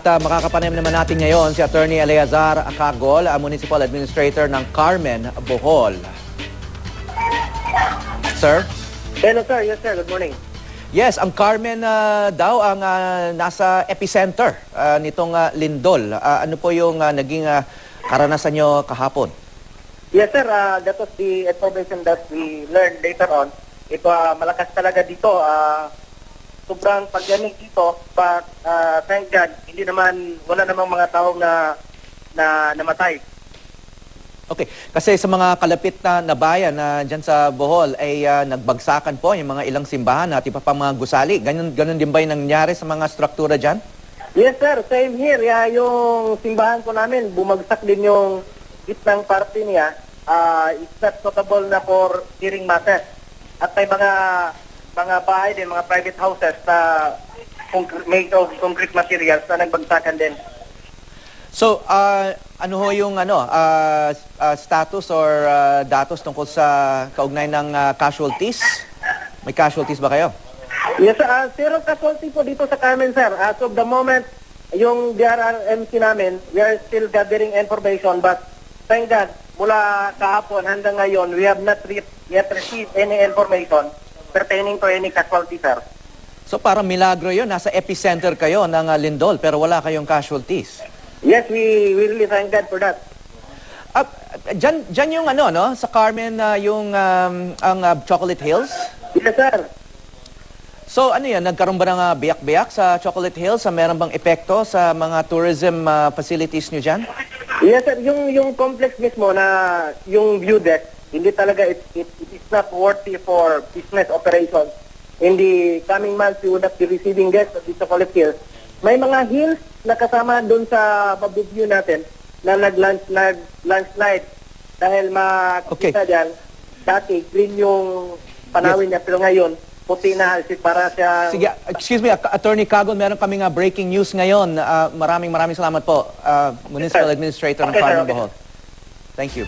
At makakapanayam naman natin ngayon si Attorney Eleazar Acagol, Municipal Administrator ng Carmen, Bohol. Sir? Hello sir, yes sir, good morning. Yes, ang Carmen daw ang nasa epicenter nitong lindol. Ano po yung naging karanasan nyo kahapon? Yes sir, that was the information that we learned later on. Ito malakas talaga dito. Sobrang pagyanig dito, but thank God, wala namang mga tao na namatay. Okay, kasi sa mga kalapit na bayan na dyan sa Bohol ay nagbagsakan po yung mga ilang simbahan at iba pa mga gusali. Ganun din ba yung nangyari sa mga struktura dyan? Yes sir, same here. Yung simbahan ko namin, bumagsak din yung gitnang party niya. It's not suitable na for hearing masses. At may mga bahay din, mga private houses na made of concrete materials na nagbagsakan din. So, ano ho yung status or datos tungkol sa kaugnay ng casualties? May casualties ba kayo? Yes, zero casualty po dito sa Carmen, sir. As of the moment, yung DRRMC namin, we are still gathering information, but thank God, mula kahapon hanggang ngayon, we have not yet received any information pertaining to any casualty, sir. So, parang milagro yun. Nasa epicenter kayo ng lindol, pero wala kayong casualties. Yes, we really thank God for that. Dyan yung sa Carmen, yung ang Chocolate Hills? Yes, sir. So ano yan, nagkaroon ba ng biyak-biyak sa Chocolate Hills? Meron bang epekto sa mga tourism facilities nyo dyan? Yes, sir. Yung complex mismo na yung view deck, hindi talaga, it is not worthy for business operations. In the coming months, we would not be receiving guests at the Chocolate Hills. May mga hills na kasama doon sa view natin na nag-landslide dahil makikita dyan, dati green yung panawin niya, pero ngayon, puti na para siya... Sige, excuse me, Attorney Cagol, meron kaming breaking news ngayon. Maraming salamat po, Municipal Administrator ng Carmen, Bohol. Thank you.